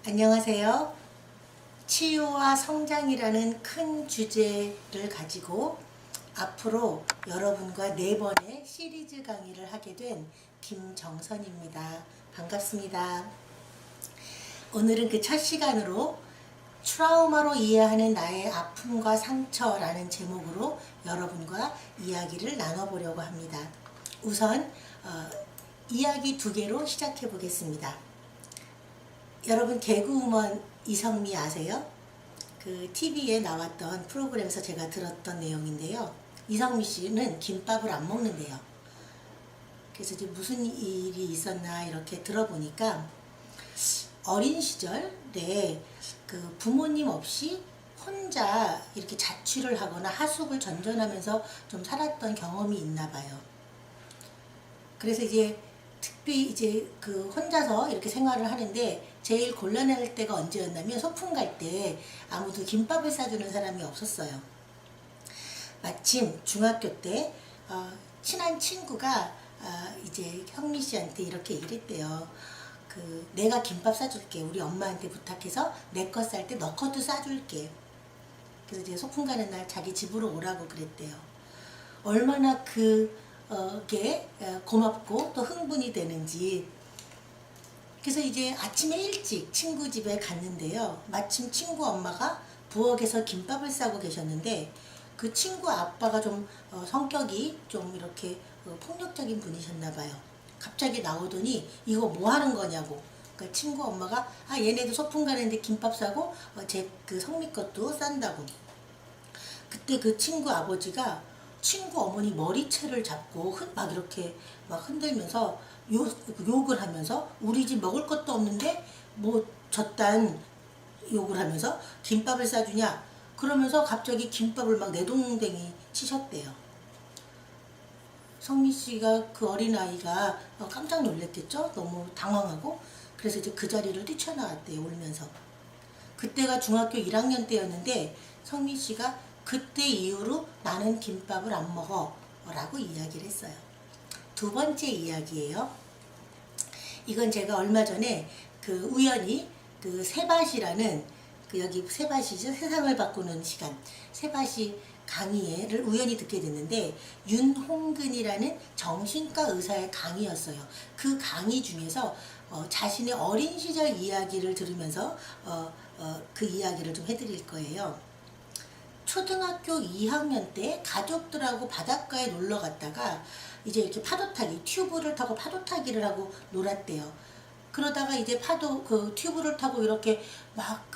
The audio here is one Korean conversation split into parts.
안녕하세요. 치유와 성장이라는 큰 주제를 가지고 앞으로 여러분과 4번의 시리즈 강의를 하게 된 김정선입니다. 반갑습니다. 오늘은 그 첫 시간으로 트라우마로 이해하는 나의 아픔과 상처라는 제목으로 여러분과 이야기를 나눠보려고 합니다. 우선 이야기 2개로 시작해 보겠습니다. 여러분 개그우먼 이성미 아세요? 그 TV에 나왔던 프로그램에서 제가 들었던 내용인데요. 이성미 씨는 김밥을 안 먹는데요. 그래서 이제 무슨 일이 있었나 이렇게 들어보니까 어린 시절에 그 부모님 없이 혼자 이렇게 자취를 하거나 하숙을 전전하면서 좀 살았던 경험이 있나 봐요. 그래서 이제 특히 이제 그 혼자서 이렇게 생활을 하는데 제일 곤란할 때가 언제였냐면 소풍 갈 때 아무도 김밥을 싸주는 사람이 없었어요. 마침 중학교 때 친한 친구가 이제 형미 씨한테 이렇게 얘기를 했대요. 그 내가 김밥 싸줄게. 우리 엄마한테 부탁해서 내 거 쌀 때 너 것도 싸줄게. 그래서 이제 소풍 가는 날 자기 집으로 오라고 그랬대요. 얼마나 그게 고맙고 또 흥분이 되는지. 그래서 이제 아침에 일찍 친구 집에 갔는데요. 마침 친구 엄마가 부엌에서 김밥을 싸고 계셨는데 그 친구 아빠가 좀 성격이 좀 이렇게 폭력적인 분이셨나 봐요. 갑자기 나오더니 이거 뭐 하는 거냐고. 그러니까 친구 엄마가 얘네도 소풍 가는데 김밥 싸고 제 그 성미 것도 싼다고. 그때 그 친구 아버지가 친구 어머니 머리채를 잡고 막 이렇게 막 흔들면서 욕을 하면서 우리 집 먹을 것도 없는데 뭐 저딴 욕을 하면서 김밥을 싸주냐 그러면서 갑자기 김밥을 막 내동댕이 치셨대요. 성미 씨가 그 어린아이가 깜짝 놀랐겠죠? 너무 당황하고. 그래서 이제 그 자리를 뛰쳐나왔대요, 울면서. 그때가 중학교 1학년 때였는데 성미 씨가 그때 이후로 나는 김밥을 안 먹어 라고 이야기를 했어요. 2번째 이야기예요. 이건 제가 얼마 전에 그 우연히 그 세바시라는 그 여기 세바시죠. 세상을 바꾸는 시간. 세바시 강의를 우연히 듣게 됐는데 윤홍근이라는 정신과 의사의 강의였어요. 그 강의 중에서 자신의 어린 시절 이야기를 들으면서 그 이야기를 좀 해드릴 거예요. 초등학교 2학년 때 가족들하고 바닷가에 놀러 갔다가 이제 이렇게 파도 타기, 튜브를 타고 파도 타기를 하고 놀았대요. 그러다가 이제 파도, 그 튜브를 타고 이렇게 막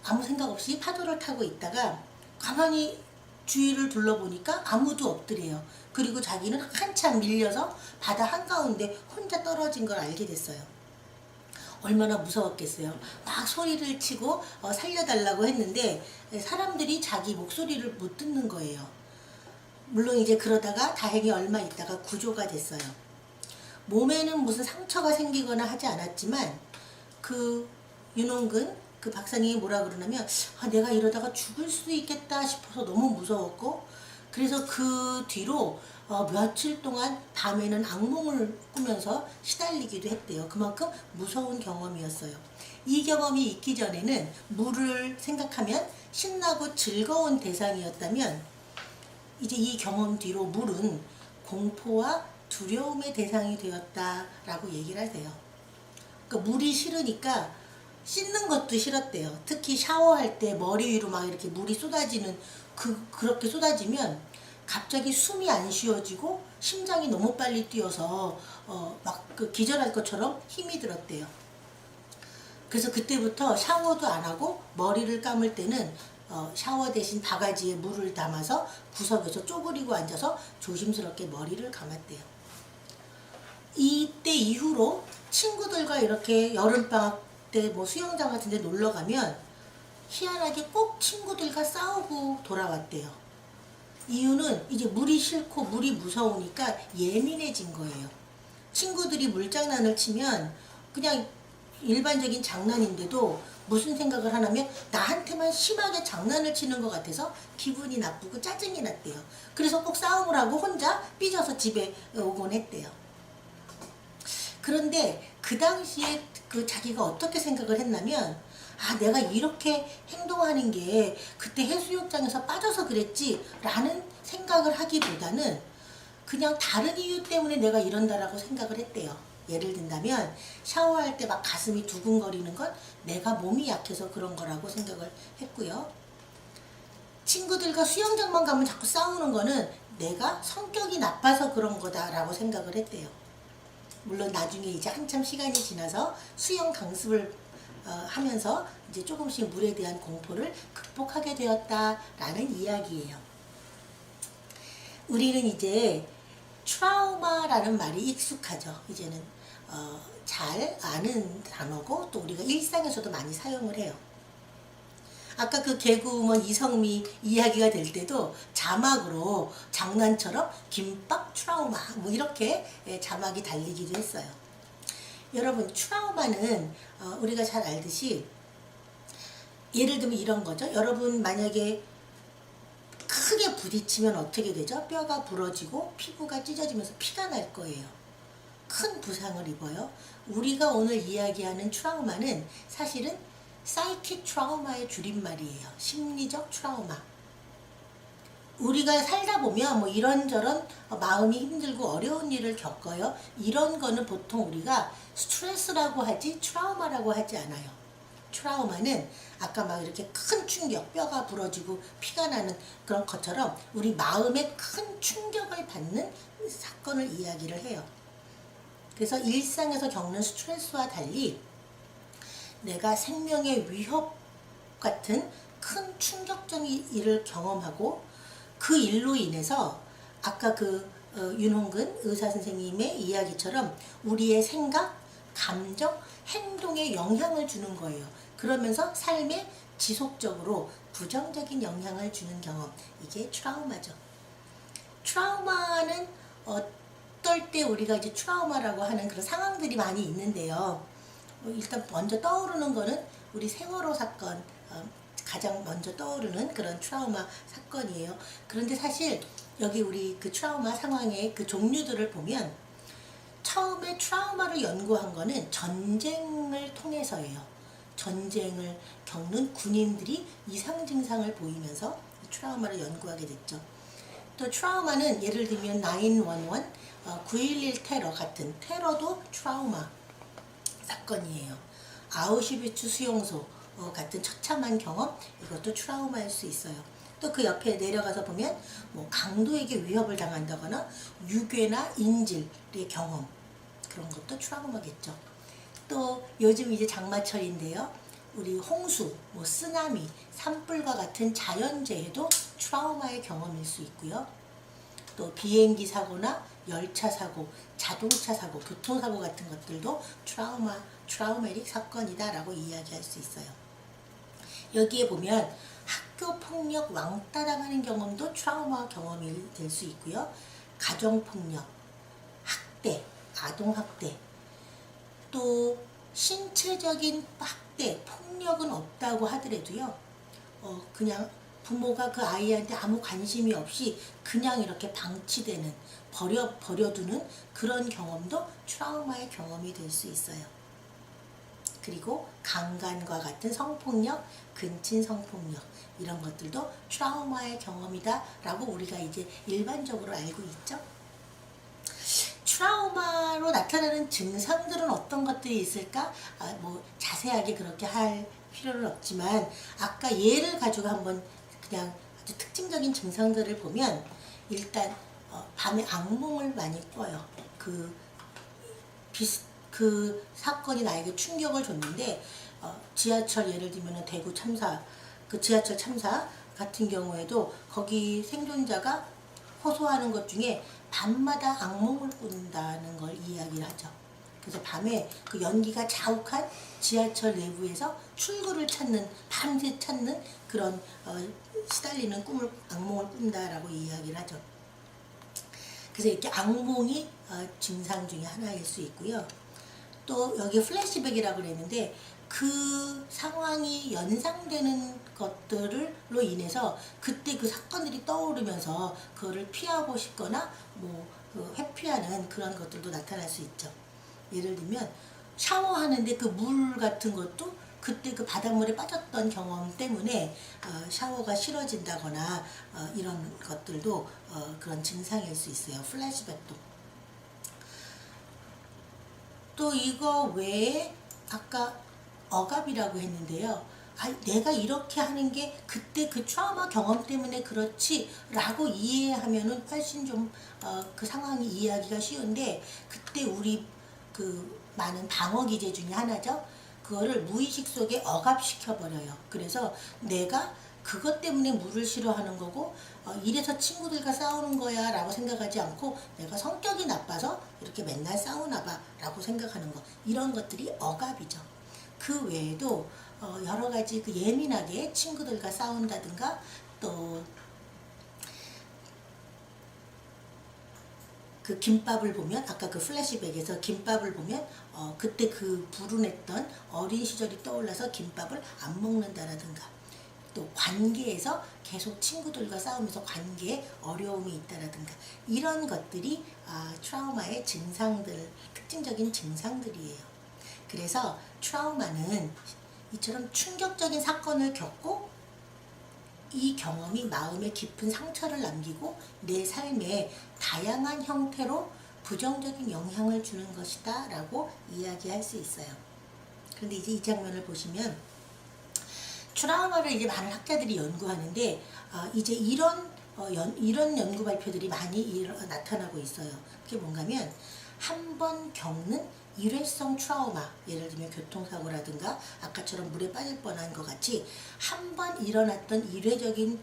아무 생각 없이 파도를 타고 있다가 가만히 주위를 둘러보니까 아무도 없더래요. 그리고 자기는 한참 밀려서 바다 한가운데 혼자 떨어진 걸 알게 됐어요. 얼마나 무서웠겠어요. 막 소리를 치고 살려달라고 했는데 사람들이 자기 목소리를 못 듣는 거예요. 물론 이제 그러다가 다행히 얼마 있다가 구조가 됐어요. 몸에는 무슨 상처가 생기거나 하지 않았지만 그 윤홍근 그 박사님이 뭐라 그러냐면 내가 이러다가 죽을 수도 있겠다 싶어서 너무 무서웠고 그래서 그 뒤로 며칠 동안 밤에는 악몽을 꾸면서 시달리기도 했대요. 그만큼 무서운 경험이었어요. 이 경험이 있기 전에는 물을 생각하면 신나고 즐거운 대상이었다면 이제 이 경험 뒤로 물은 공포와 두려움의 대상이 되었다라고 얘기를 하세요. 그러니까 물이 싫으니까 씻는 것도 싫었대요. 특히 샤워할 때 머리 위로 막 이렇게 물이 쏟아지는 그렇게 쏟아지면 갑자기 숨이 안 쉬어지고 심장이 너무 빨리 뛰어서 막 기절할 것처럼 힘이 들었대요. 그래서 그때부터 샤워도 안 하고 머리를 감을 때는 샤워 대신 바가지에 물을 담아서 구석에서 쪼그리고 앉아서 조심스럽게 머리를 감았대요. 이때 이후로 친구들과 이렇게 여름방학 때 뭐 수영장 같은 데 놀러 가면 희한하게 꼭 친구들과 싸우고 돌아왔대요. 이유는 이제 물이 싫고 물이 무서우니까 예민해진 거예요. 친구들이 물장난을 치면 그냥 일반적인 장난인데도 무슨 생각을 하냐면 나한테만 심하게 장난을 치는 것 같아서 기분이 나쁘고 짜증이 났대요. 그래서 꼭 싸움을 하고 혼자 삐져서 집에 오곤 했대요. 그런데 그 당시에 그 자기가 어떻게 생각을 했냐면, 아, 내가 이렇게 행동하는 게 그때 해수욕장에서 빠져서 그랬지 라는 생각을 하기보다는 그냥 다른 이유 때문에 내가 이런다라고 생각을 했대요. 예를 든다면 샤워할 때 막 가슴이 두근거리는 건 내가 몸이 약해서 그런 거라고 생각을 했고요. 친구들과 수영장만 가면 자꾸 싸우는 거는 내가 성격이 나빠서 그런 거다라고 생각을 했대요. 물론 나중에 이제 한참 시간이 지나서 수영 강습을 하면서 이제 조금씩 물에 대한 공포를 극복하게 되었다라는 이야기예요. 우리는 이제 트라우마라는 말이 익숙하죠. 이제는 잘 아는 단어고 또 우리가 일상에서도 많이 사용을 해요. 아까 그 개그우먼 이성미 이야기가 될 때도 자막으로 장난처럼 김밥 트라우마 뭐 이렇게 자막이 달리기도 했어요. 여러분, 트라우마는 우리가 잘 알듯이 예를 들면 이런 거죠. 여러분 만약에 크게 부딪히면 어떻게 되죠? 뼈가 부러지고 피부가 찢어지면서 피가 날 거예요. 큰 부상을 입어요. 우리가 오늘 이야기하는 트라우마는 사실은 사이킥 트라우마의 줄임말이에요. 심리적 트라우마. 우리가 살다 보면 뭐 이런저런 마음이 힘들고 어려운 일을 겪어요. 이런 거는 보통 우리가 스트레스라고 하지 트라우마라고 하지 않아요. 트라우마는 아까 막 이렇게 큰 충격, 뼈가 부러지고 피가 나는 그런 것처럼 우리 마음에 큰 충격을 받는 사건을 이야기를 해요. 그래서 일상에서 겪는 스트레스와 달리 내가 생명의 위협 같은 큰 충격적인 일을 경험하고 그 일로 인해서 아까 그 윤홍근 의사 선생님의 이야기처럼 우리의 생각, 감정, 행동에 영향을 주는 거예요. 그러면서 삶에 지속적으로 부정적인 영향을 주는 경험, 이게 트라우마죠. 트라우마는 어떨 때 우리가 이제 트라우마라고 하는 그런 상황들이 많이 있는데요. 일단 먼저 떠오르는 거는 우리 세월호 사건, 가장 먼저 떠오르는 그런 트라우마 사건이에요. 그런데 사실 여기 우리 그 트라우마 상황의 그 종류들을 보면 처음에 트라우마를 연구한 거는 전쟁을 통해서예요. 전쟁을 겪는 군인들이 이상 증상을 보이면서 트라우마를 연구하게 됐죠. 또 트라우마는 예를 들면 911, 9.11 테러 같은 테러도 트라우마 사건이에요. 아우슈비츠 수용소 같은 처참한 경험, 이것도 트라우마일 수 있어요. 또 그 옆에 내려가서 보면 뭐 강도에게 위협을 당한다거나 유괴나 인질의 경험, 그런 것도 트라우마겠죠. 또 요즘 이제 장마철인데요. 우리 홍수, 뭐 쓰나미, 산불과 같은 자연재해도 트라우마의 경험일 수 있고요. 또 비행기 사고나 열차 사고, 자동차 사고, 교통사고 같은 것들도 트라우마틱 사건이다라고 이야기할 수 있어요. 여기에 보면 학교 폭력 왕따 당하는 경험도 트라우마 경험이 될 수 있고요. 가정 폭력, 학대, 아동 학대, 또 신체적인 학대, 폭력은 없다고 하더라도요. 그냥 부모가 그 아이한테 아무 관심이 없이 그냥 이렇게 방치되는, 버려두는 그런 경험도 트라우마의 경험이 될 수 있어요. 그리고 강간과 같은 성폭력, 근친 성폭력, 이런 것들도 트라우마의 경험이다 라고 우리가 이제 일반적으로 알고 있죠. 트라우마로 나타나는 증상들은 어떤 것들이 있을까? 뭐 자세하게 그렇게 할 필요는 없지만 아까 예를 가지고 한번 그냥 아주 특징적인 증상들을 보면 일단 밤에 악몽을 많이 꿔요. 그 사건이 나에게 충격을 줬는데 지하철 예를 들면 대구 참사, 그 지하철 참사 같은 경우에도 거기 생존자가 호소하는 것 중에 밤마다 악몽을 꾼다는 걸 이야기를 하죠. 그래서 밤에 그 연기가 자욱한 지하철 내부에서 출구를 찾는, 밤새 찾는 그런 시달리는 악몽을 꾼다라고 이야기를 하죠. 그래서 이렇게 악몽이 증상 중에 하나일 수 있고요. 또 여기 플래시백이라고 그랬는데 그 상황이 연상되는 것들로 인해서 그때 그 사건들이 떠오르면서 그거를 피하고 싶거나 뭐 회피하는 그런 것들도 나타날 수 있죠. 예를 들면 샤워하는데 그 물 같은 것도 그때 그 바닷물에 빠졌던 경험 때문에 샤워가 싫어진다거나 이런 것들도 그런 증상일 수 있어요. 플래시백도. 또 이거 외에 아까 억압이라고 했는데요. 내가 이렇게 하는 게 그때 그 트라우마 경험 때문에 그렇지 라고 이해하면은 훨씬 좀 그 상황이 이해하기가 쉬운데, 그때 우리 그 많은 방어 기제 중에 하나죠. 그거를 무의식 속에 억압시켜 버려요. 그래서 내가 그것 때문에 물을 싫어하는 거고 이래서 친구들과 싸우는 거야 라고 생각하지 않고, 내가 성격이 나빠서 이렇게 맨날 싸우나 봐 라고 생각하는 거, 이런 것들이 억압이죠. 그 외에도 여러 가지 그 예민하게 친구들과 싸운다든가, 또 그 김밥을 보면, 아까 그 플래시백에서 김밥을 보면 그때 그 불운했던 어린 시절이 떠올라서 김밥을 안 먹는다라든가, 또 관계에서 계속 친구들과 싸우면서 관계에 어려움이 있다라든가, 이런 것들이 트라우마의 증상들, 특징적인 증상들이에요. 그래서 트라우마는 이처럼 충격적인 사건을 겪고 이 경험이 마음에 깊은 상처를 남기고 내 삶에 다양한 형태로 부정적인 영향을 주는 것이다 라고 이야기할 수 있어요. 그런데 이제 이 장면을 보시면 트라우마를 이제 많은 학자들이 연구하는데 이제 이런 연구 발표들이 많이 나타나고 있어요. 그게 뭔가면, 한 번 겪는 일회성 트라우마, 예를 들면 교통사고라든가 아까처럼 물에 빠질 뻔한 것 같이 한 번 일어났던 일회적인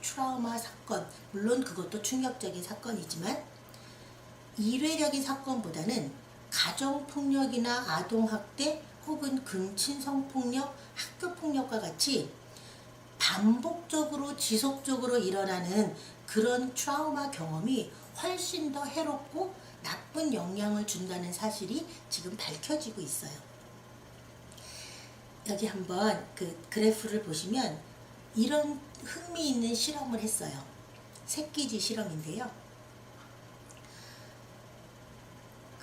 트라우마 사건, 물론 그것도 충격적인 사건이지만 일회적인 사건보다는 가정폭력이나 아동학대 혹은 금친성폭력, 학교폭력과 같이 반복적으로 지속적으로 일어나는 그런 트라우마 경험이 훨씬 더 해롭고 나쁜 영향을 준다는 사실이 지금 밝혀지고 있어요. 여기 한번 그 그래프를 보시면 이런 흥미있는 실험을 했어요. 새끼쥐 실험인데요.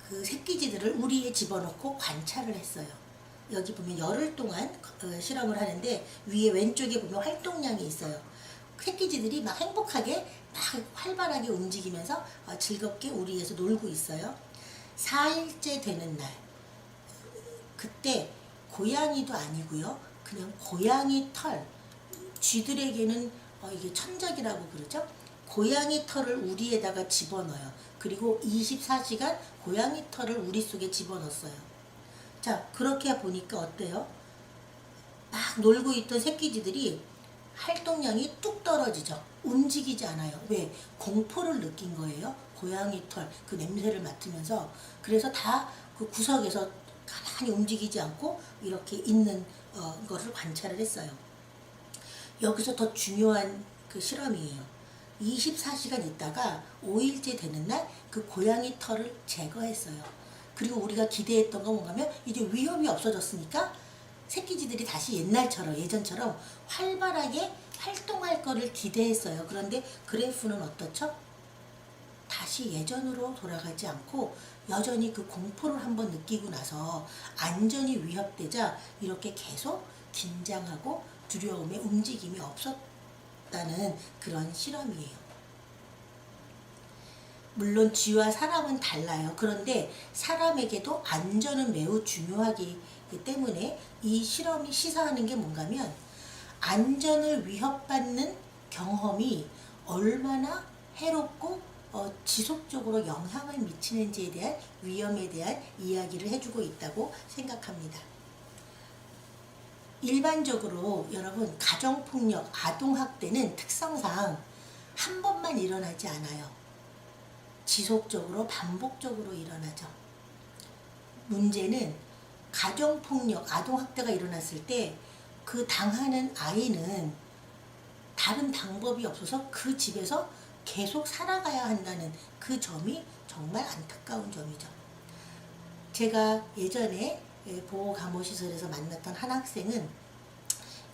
그 새끼쥐들을 우리에 집어넣고 관찰을 했어요. 여기 보면 열흘 동안 실험을 하는데, 위에 왼쪽에 보면 활동량이 있어요. 새끼쥐들이 막 행복하게 막 활발하게 움직이면서 즐겁게 우리에서 놀고 있어요. 4일째 되는 날, 그때 고양이도 아니고요, 그냥 고양이 털, 쥐들에게는 이게 천적이라고 그러죠. 고양이 털을 우리에다가 집어넣어요. 그리고 24시간 고양이 털을 우리 속에 집어넣었어요. 자, 그렇게 보니까 어때요? 막 놀고 있던 새끼쥐들이 활동량이 뚝 떨어지죠. 움직이지 않아요. 왜? 공포를 느낀 거예요. 고양이 털, 그 냄새를 맡으면서. 그래서 다 그 구석에서 가만히 움직이지 않고 이렇게 있는 거를 관찰을 했어요. 여기서 더 중요한 그 실험이에요. 24시간 있다가 5일째 되는 날 그 고양이 털을 제거했어요. 그리고 우리가 기대했던 건 뭔가면, 이제 위협이 없어졌으니까 새끼쥐들이 다시 옛날처럼, 예전처럼 활발하게 활동할 거를 기대했어요. 그런데 그래프는 어떻죠? 다시 예전으로 돌아가지 않고 여전히 그 공포를 한번 느끼고 나서 안전이 위협되자 이렇게 계속 긴장하고 두려움에 움직임이 없었다는 그런 실험이에요. 물론 쥐와 사람은 달라요. 그런데 사람에게도 안전은 매우 중요하기 때문에 이 실험이 시사하는 게 뭔가면, 안전을 위협받는 경험이 얼마나 해롭고 지속적으로 영향을 미치는지에 대한 위험에 대한 이야기를 해주고 있다고 생각합니다. 일반적으로 여러분, 가정폭력, 아동학대는 특성상 한 번만 일어나지 않아요. 지속적으로 반복적으로 일어나죠. 문제는 가정폭력, 아동학대가 일어났을 때 그 당하는 아이는 다른 방법이 없어서 그 집에서 계속 살아가야 한다는 그 점이 정말 안타까운 점이죠. 제가 예전에 보호감호시설에서 만났던 한 학생은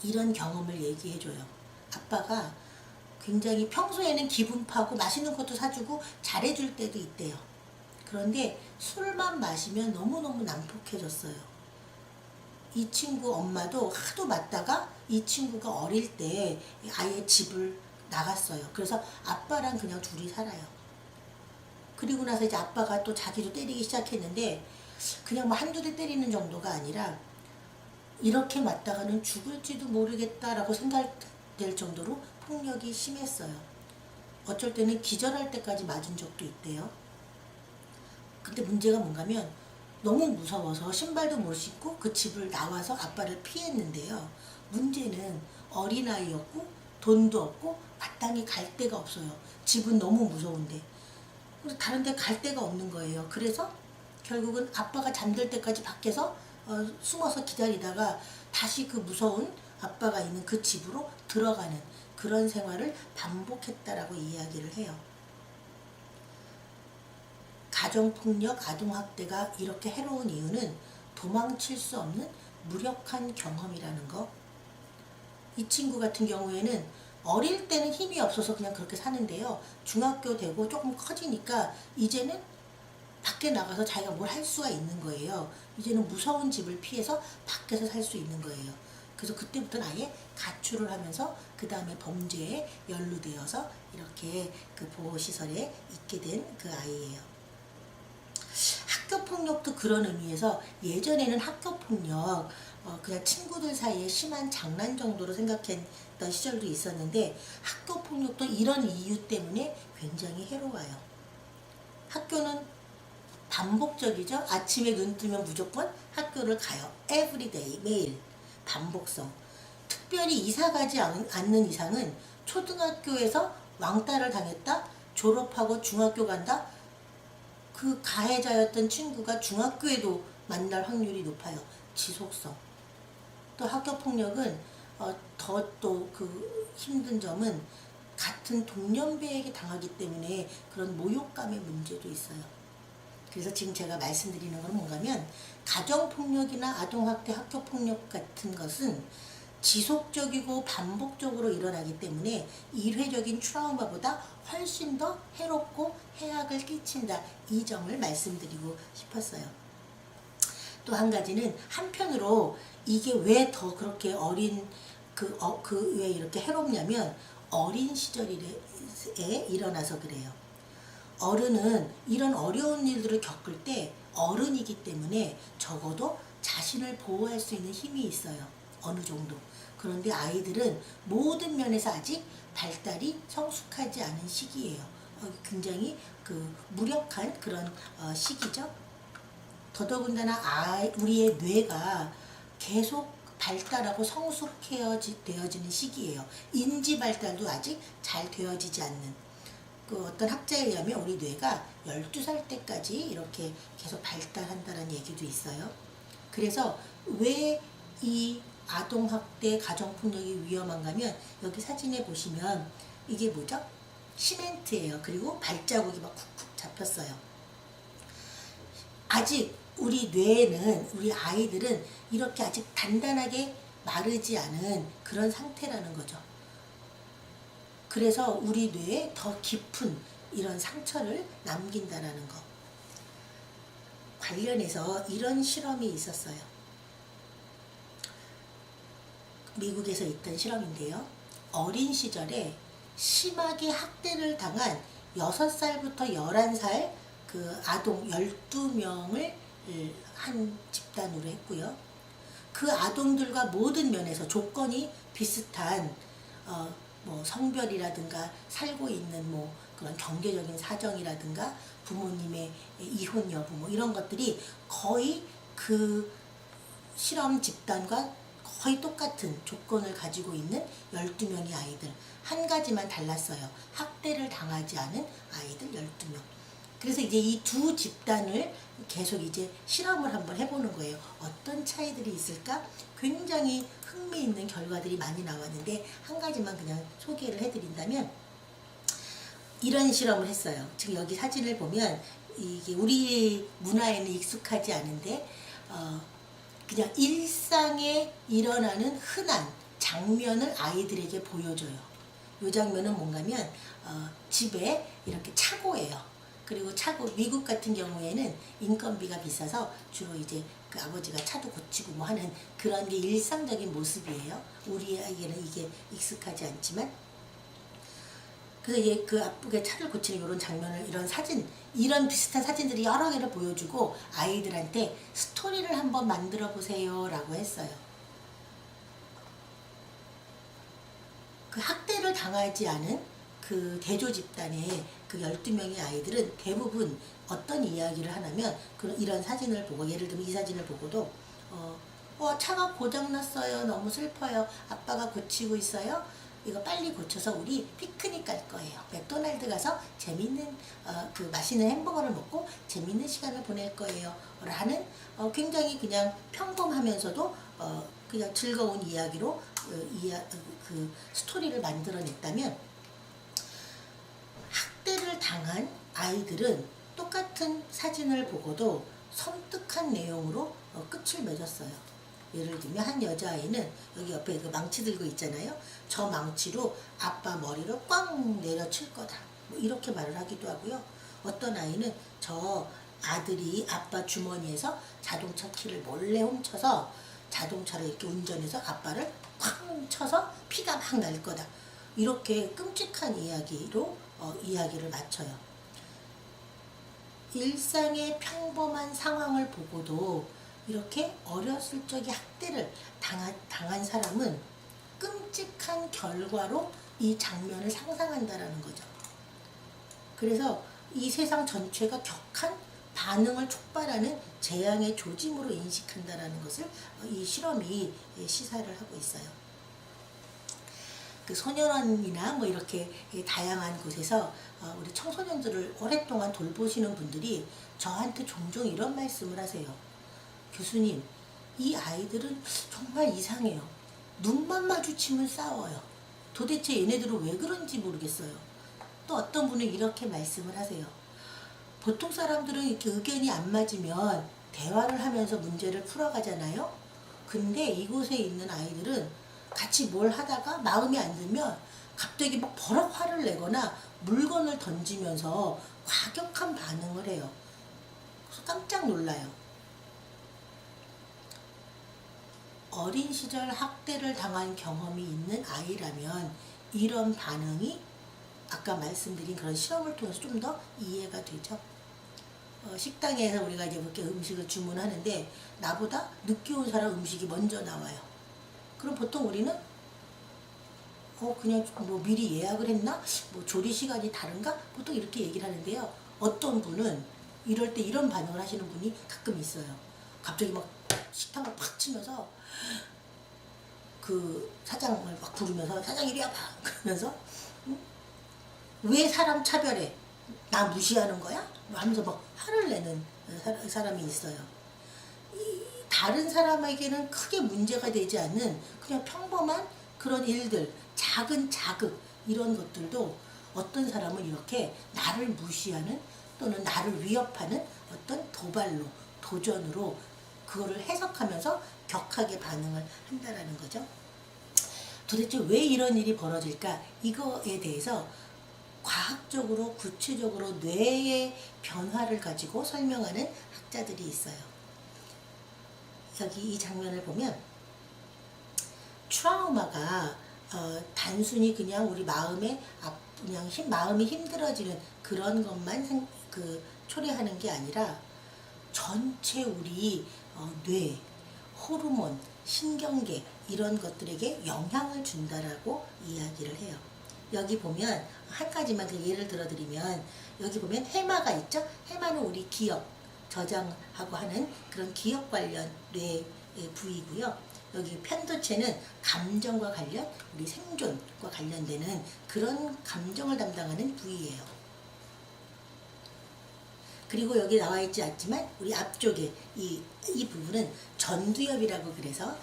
이런 경험을 얘기해줘요. 아빠가 굉장히 평소에는 기분 파고 맛있는 것도 사주고 잘해줄 때도 있대요. 그런데 술만 마시면 너무너무 난폭해졌어요. 이 친구 엄마도 하도 맞다가 이 친구가 어릴 때 아예 집을 나갔어요. 그래서 아빠랑 그냥 둘이 살아요. 그리고 나서 이제 아빠가 또 자기도 때리기 시작했는데 그냥 뭐 한두 대 때리는 정도가 아니라 이렇게 맞다가는 죽을지도 모르겠다라고 생각될 정도로 폭력이 심했어요. 어쩔 때는 기절할 때까지 맞은 적도 있대요. 근데 문제가 뭔가면 너무 무서워서 신발도 못 신고 그 집을 나와서 아빠를 피했는데요. 문제는 어린아이였고 돈도 없고 마땅히 갈 데가 없어요. 집은 너무 무서운데. 다른 데 갈 데가 없는 거예요. 그래서 결국은 아빠가 잠들 때까지 밖에서 숨어서 기다리다가 다시 그 무서운 아빠가 있는 그 집으로 들어가는 그런 생활을 반복했다라고 이야기를 해요. 가정폭력, 아동학대가 이렇게 해로운 이유는 도망칠 수 없는 무력한 경험이라는 거. 이 친구 같은 경우에는 어릴 때는 힘이 없어서 그냥 그렇게 사는데요. 중학교 되고 조금 커지니까 이제는 밖에 나가서 자기가 뭘 할 수가 있는 거예요. 이제는 무서운 집을 피해서 밖에서 살 수 있는 거예요. 그래서 그때부터는 아예 가출을 하면서 그 다음에 범죄에 연루되어서 이렇게 그 보호시설에 있게 된 그 아이예요. 학교폭력도 그런 의미에서 예전에는 학교폭력 그냥 친구들 사이에 심한 장난 정도로 생각했던 시절도 있었는데 학교폭력도 이런 이유 때문에 굉장히 해로워요. 학교는 반복적이죠. 아침에 눈 뜨면 무조건 학교를 가요. everyday, 매일 반복성. 특별히 이사 가지 않는 이상은 초등학교에서 왕따를 당했다, 졸업하고 중학교 간다, 그 가해자였던 친구가 중학교에도 만날 확률이 높아요. 지속성. 또 학교폭력은 더 또 그 힘든 점은 같은 동년배에게 당하기 때문에 그런 모욕감의 문제도 있어요. 그래서 지금 제가 말씀드리는 건 뭔가면 가정폭력이나 아동학대, 학교폭력 같은 것은 지속적이고 반복적으로 일어나기 때문에 일회적인 트라우마보다 훨씬 더 해롭고 해악을 끼친다. 이 점을 말씀드리고 싶었어요. 또 한 가지는 한편으로 이게 왜 더 그렇게 어린 왜 이렇게 해롭냐면 어린 시절에 일어나서 그래요. 어른은 이런 어려운 일들을 겪을 때 어른이기 때문에 적어도 자신을 보호할 수 있는 힘이 있어요. 어느 정도. 그런데 아이들은 모든 면에서 아직 발달이 성숙하지 않은 시기예요. 굉장히 그 무력한 그런 시기죠. 더더군다나 우리의 뇌가 계속 발달하고 성숙되어지는 시기예요. 인지 발달도 아직 잘 되어지지 않는. 그 어떤 학자에 의하면 우리 뇌가 12살 때까지 이렇게 계속 발달한다는 얘기도 있어요. 그래서 왜 이 아동학대, 가정폭력이 위험한가면 여기 사진에 보시면 이게 뭐죠? 시멘트예요. 그리고 발자국이 막 쿡쿡 잡혔어요. 아직 우리 뇌에는, 우리 아이들은 이렇게 아직 단단하게 마르지 않은 그런 상태라는 거죠. 그래서 우리 뇌에 더 깊은 이런 상처를 남긴다라는 거. 관련해서 이런 실험이 있었어요. 미국에서 있던 실험인데요. 어린 시절에 심하게 학대를 당한 6살부터 11살 그 아동 12명을 한 집단으로 했고요. 그 아동들과 모든 면에서 조건이 비슷한 뭐 성별이라든가 살고 있는 뭐 그런 경제적인 사정이라든가 부모님의 이혼 여부 뭐 이런 것들이 거의 그 실험 집단과 거의 똑같은 조건을 가지고 있는 12명의 아이들. 한 가지만 달랐어요. 학대를 당하지 않은 아이들 12명. 그래서 이제 이 두 집단을 계속 이제 실험을 한번 해보는 거예요. 어떤 차이들이 있을까? 굉장히 흥미있는 결과들이 많이 나왔는데 한 가지만 그냥 소개를 해드린다면 이런 실험을 했어요. 지금 여기 사진을 보면 이게 우리 문화에는 익숙하지 않은데 그냥 일상에 일어나는 흔한 장면을 아이들에게 보여줘요. 이 장면은 뭔가면 집에 이렇게 차고예요. 그리고 차고 미국 같은 경우에는 인건비가 비싸서 주로 이제 그 아버지가 차도 고치고 뭐 하는 그런 게 일상적인 모습이에요. 우리에게는 이게 익숙하지 않지만. 그래서 얘 그 아프게 차를 고치는 이런 장면을, 이런 사진, 이런 비슷한 사진들이 여러 개를 보여주고 아이들한테 스토리를 한번 만들어 보세요 라고 했어요. 그 학대를 당하지 않은 그 대조 집단의 그 12명의 아이들은 대부분 어떤 이야기를 하냐면, 이런 사진을 보고, 예를 들면 이 사진을 보고도 차가 고장났어요. 너무 슬퍼요. 아빠가 고치고 있어요. 이거 빨리 고쳐서 우리 피크닉 갈 거예요. 맥도날드 가서 재밌는 그 맛있는 햄버거를 먹고 재밌는 시간을 보낼 거예요. 라는 굉장히 그냥 평범하면서도 그냥 즐거운 이야기로 그 스토리를 만들어냈다면, 학대를 당한 아이들은 똑같은 사진을 보고도 섬뜩한 내용으로 끝을 맺었어요. 예를 들면 한 여자아이는 여기 옆에 그 망치 들고 있잖아요. 저 망치로 아빠 머리를 꽝 내려칠 거다, 뭐 이렇게 말을 하기도 하고요. 어떤 아이는 저 아들이 아빠 주머니에서 자동차 키를 몰래 훔쳐서 자동차를 이렇게 운전해서 아빠를 쾅 쳐서 피가 막 날 거다, 이렇게 끔찍한 이야기로 이야기를 마쳐요. 일상의 평범한 상황을 보고도 이렇게 어렸을 적에 학대를 당한 사람은 끔찍한 결과로 이 장면을 상상한다라는 거죠. 그래서 이 세상 전체가 격한 반응을 촉발하는 재앙의 조짐으로 인식한다라는 것을 이 실험이 시사를 하고 있어요. 그 소년원이나 뭐 이렇게 다양한 곳에서 우리 청소년들을 오랫동안 돌보시는 분들이 저한테 종종 이런 말씀을 하세요. 교수님, 이 아이들은 정말 이상해요. 눈만 마주치면 싸워요. 도대체 얘네들은 왜 그런지 모르겠어요. 또 어떤 분은 이렇게 말씀을 하세요. 보통 사람들은 이렇게 의견이 안 맞으면 대화를 하면서 문제를 풀어가잖아요. 근데 이곳에 있는 아이들은 같이 뭘 하다가 마음에 안 들면 갑자기 막 버럭 화를 내거나 물건을 던지면서 과격한 반응을 해요. 그래서 깜짝 놀라요. 어린 시절 학대를 당한 경험이 있는 아이라면 이런 반응이 아까 말씀드린 그런 실험을 통해서 좀 더 이해가 되죠. 식당에서 우리가 이제 이렇게 음식을 주문하는데 나보다 늦게 온 사람 음식이 먼저 나와요. 그럼 보통 우리는 그냥 뭐 미리 예약을 했나? 뭐 조리 시간이 다른가? 보통 이렇게 얘기를 하는데요. 어떤 분은 이럴 때 이런 반응을 하시는 분이 가끔 있어요. 갑자기 막 식탁을 팍 치면서 그 사장을 막 부르면서 사장 이리 와봐 그러면서 응? 왜 사람 차별해? 나 무시하는 거야? 하면서 막 화를 내는 사람이 있어요. 다른 사람에게는 크게 문제가 되지 않는 그냥 평범한 그런 일들, 작은 자극, 이런 것들도 어떤 사람은 이렇게 나를 무시하는 또는 나를 위협하는 어떤 도발로, 도전으로 그거를 해석하면서 격하게 반응을 한다라는 거죠. 도대체 왜 이런 일이 벌어질까? 이거에 대해서 과학적으로 구체적으로 뇌의 변화를 가지고 설명하는 학자들이 있어요. 여기 이 장면을 보면 트라우마가 단순히 그냥 우리 마음에 그냥 마음이 힘들어지는 그런 것만 초래하는 게 아니라 전체 우리 뇌, 호르몬, 신경계 이런 것들에게 영향을 준다라고 이야기를 해요. 여기 보면 한 가지만 예를 들어드리면 여기 보면 해마가 있죠. 해마는 우리 기억, 저장하고 하는 그런 기억 관련 뇌 부위고요. 여기 편도체는 감정과 관련, 우리 생존과 관련되는 그런 감정을 담당하는 부위예요. 그리고 여기 나와 있지 않지만 우리 앞쪽에 이 부분은 전두엽이라고 그래서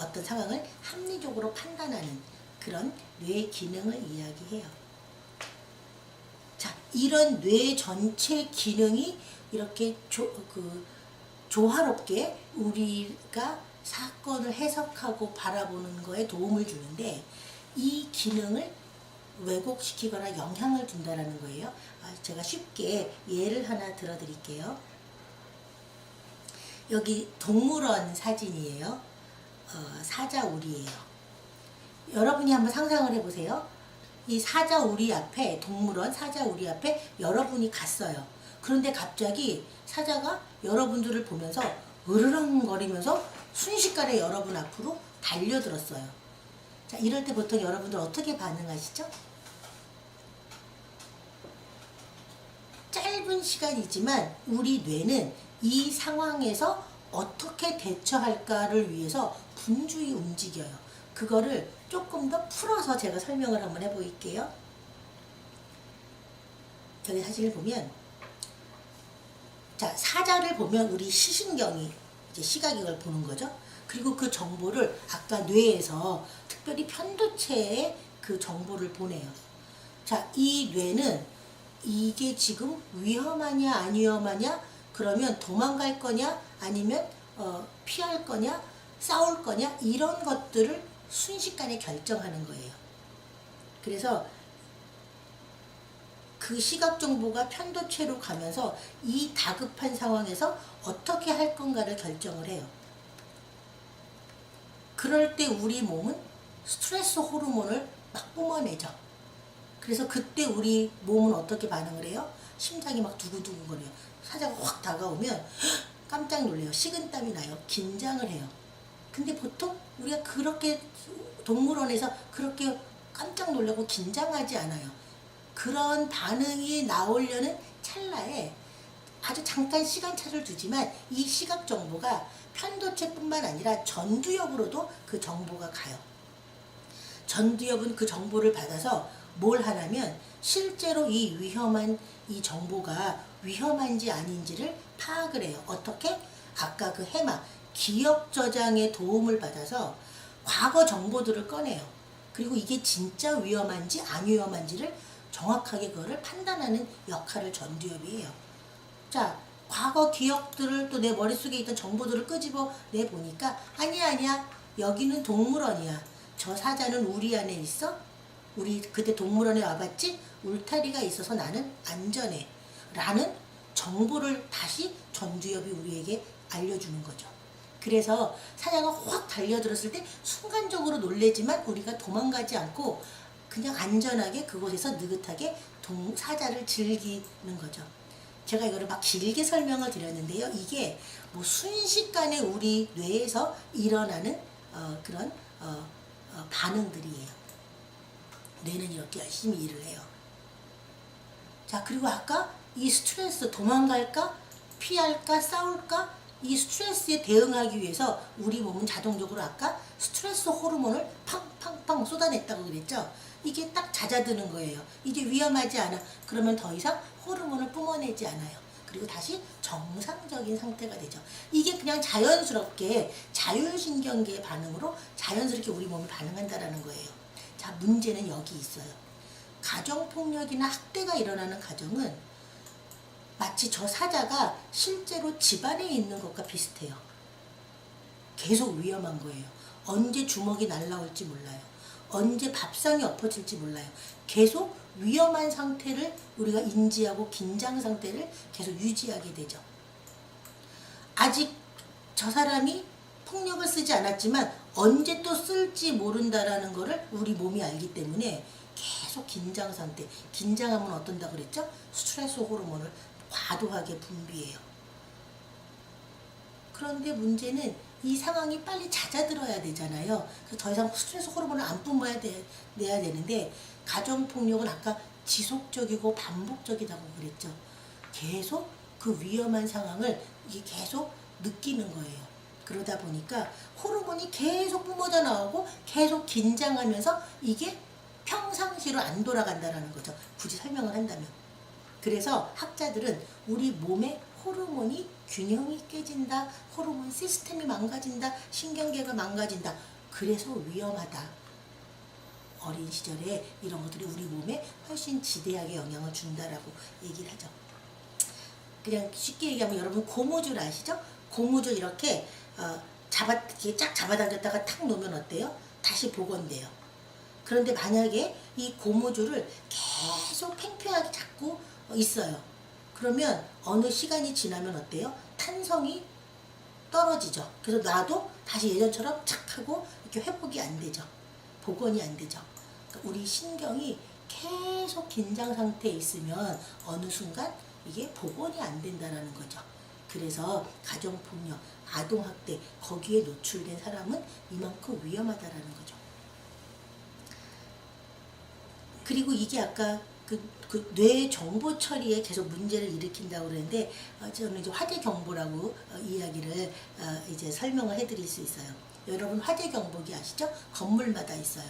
어떤 상황을 합리적으로 판단하는 그런 뇌 기능을 이야기해요. 자, 이런 뇌 전체 기능이 이렇게 조화롭게 우리가 사건을 해석하고 바라보는 거에 도움을 주는데 이 기능을 왜곡시키거나 영향을 준다라는 거예요. 제가 쉽게 예를 하나 들어드릴게요. 여기 동물원 사진이에요. 사자우리예요. 여러분이 한번 상상을 해보세요. 이 사자우리 앞에, 동물원 사자우리 앞에 여러분이 갔어요. 그런데 갑자기 사자가 여러분들을 보면서 으르렁거리면서 순식간에 여러분 앞으로 달려들었어요. 자, 이럴 때 보통 여러분들 어떻게 반응하시죠? 짧은 시간이지만 우리 뇌는 이 상황에서 어떻게 대처할까를 위해서 분주히 움직여요. 그거를 조금 더 풀어서 제가 설명을 한번 해볼게요. 여기 사진을 보면, 자, 사자를 보면 우리 시신경이 이제 시각이 걸 보는 거죠. 그리고 그 정보를 아까 뇌에서 특별히 편도체에 그 정보를 보내요. 자, 이 뇌는 이게 지금 위험하냐 안 위험하냐, 그러면 도망갈 거냐 아니면 피할 거냐 싸울 거냐, 이런 것들을 순식간에 결정하는 거예요. 그래서 그 시각 정보가 편도체로 가면서 이 다급한 상황에서 어떻게 할 건가를 결정을 해요. 그럴 때 우리 몸은 스트레스 호르몬을 막 뿜어내죠. 그래서 그때 우리 몸은 어떻게 반응을 해요? 심장이 막 두근두근거려요. 사자가 확 다가오면 깜짝 놀래요. 식은땀이 나요. 긴장을 해요. 근데 보통 우리가 그렇게 동물원에서 그렇게 깜짝 놀라고 긴장하지 않아요. 그런 반응이 나오려는 찰나에 아주 잠깐 시간차를 두지만 이 시각 정보가 편도체뿐만 아니라 전두엽으로도 그 정보가 가요. 전두엽은 그 정보를 받아서 뭘 하냐면 실제로 이 위험한 이 정보가 위험한지 아닌지를 파악을 해요. 어떻게? 아까 그 해마, 기억 저장의 도움을 받아서 과거 정보들을 꺼내요. 그리고 이게 진짜 위험한지 안 위험한지를 정확하게 그거를 판단하는 역할을 전두엽이 해요. 자, 과거 기억들을 또 내 머릿속에 있던 정보들을 끄집어 내보니까 아니야 여기는 동물원이야. 저 사자는 우리 안에 있어? 우리 그때 동물원에 와봤지? 울타리가 있어서 나는 안전해 라는 정보를 다시 전두엽이 우리에게 알려주는 거죠. 그래서 사자가 확 달려들었을 때 순간적으로 놀래지만 우리가 도망가지 않고 그냥 안전하게 그곳에서 느긋하게 사자를 즐기는 거죠. 제가 이거를 막 길게 설명을 드렸는데요. 이게 뭐 순식간에 우리 뇌에서 일어나는 그런 반응들이에요. 뇌는 이렇게 열심히 일을 해요. 자, 그리고 아까 이 스트레스, 도망갈까? 피할까? 싸울까? 이 스트레스에 대응하기 위해서 우리 몸은 자동적으로 아까 스트레스 호르몬을 팡팡팡 쏟아냈다고 그랬죠? 이게 딱 잦아드는 거예요. 이게 위험하지 않아. 그러면 더 이상 호르몬을 뿜어내지 않아요. 그리고 다시 정상적인 상태가 되죠. 이게 그냥 자연스럽게 자율신경계의 반응으로 자연스럽게 우리 몸이 반응한다라는 거예요. 자, 문제는 여기 있어요. 가정폭력이나 학대가 일어나는 가정은 마치 저 사자가 실제로 집안에 있는 것과 비슷해요. 계속 위험한 거예요. 언제 주먹이 날라올지 몰라요. 언제 밥상이 엎어질지 몰라요. 계속 위험한 상태를 우리가 인지하고 긴장 상태를 계속 유지하게 되죠. 아직 저 사람이 폭력을 쓰지 않았지만 언제 또 쓸지 모른다라는 거를 우리 몸이 알기 때문에 계속 긴장 상태. 긴장하면 어떤다고 그랬죠? 스트레스 호르몬을 과도하게 분비해요. 그런데 문제는 이 상황이 빨리 잦아들어야 되잖아요. 그래서 더 이상 스트레스 호르몬을 안 내야 되는데 가정폭력은 아까 지속적이고 반복적이라고 그랬죠. 계속 그 위험한 상황을 이게 계속 느끼는 거예요. 그러다 보니까 호르몬이 계속 뿜어져 나오고 계속 긴장하면서 이게 평상시로 안 돌아간다는 거죠. 굳이 설명을 한다면. 그래서 학자들은 우리 몸의 호르몬이 균형이 깨진다, 호르몬 시스템이 망가진다, 신경계가 망가진다. 그래서 위험하다. 어린 시절에 이런 것들이 우리 몸에 훨씬 지대하게 영향을 준다라고 얘기를 하죠. 그냥 쉽게 얘기하면 여러분 고무줄 아시죠? 고무줄 이렇게 쫙 잡아당겼다가 탁 놓으면 어때요? 다시 복원돼요. 그런데 만약에 이 고무줄을 계속 팽팽하게 잡고 있어요. 그러면 어느 시간이 지나면 어때요? 탄성이 떨어지죠. 그래서 놔도 다시 예전처럼 착 하고 이렇게 회복이 안 되죠. 복원이 안 되죠. 그러니까 우리 신경이 계속 긴장 상태에 있으면 어느 순간 이게 복원이 안 된다는 거죠. 그래서 가정폭력, 아동학대 거기에 노출된 사람은 이만큼 위험하다라는 거죠. 그리고 이게 아까 뇌 정보 처리에 계속 문제를 일으킨다고 그러는데 저는 이제 화재 경보라고 이야기를 이제 설명을 해드릴 수 있어요. 여러분 화재 경보기 아시죠? 건물마다 있어요.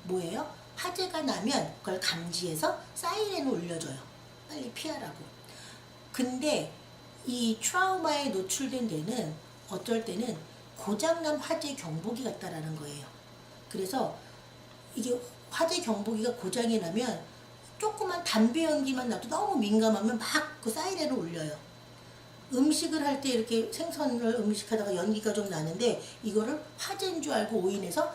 뭐예요? 화재가 나면 그걸 감지해서 사이렌을 울려줘요. 빨리 피하라고. 근데 이 트라우마에 노출된 데는 어떨 때는 고장난 화재 경보기 같다라는 거예요. 그래서 이게 화재 경보기가 고장이 나면 조그만 담배 연기만 나도 너무 민감하면 막 그 사이렌을 울려요. 음식을 할 때 이렇게 생선을 음식하다가 연기가 좀 나는데 이거를 화재인 줄 알고 오인해서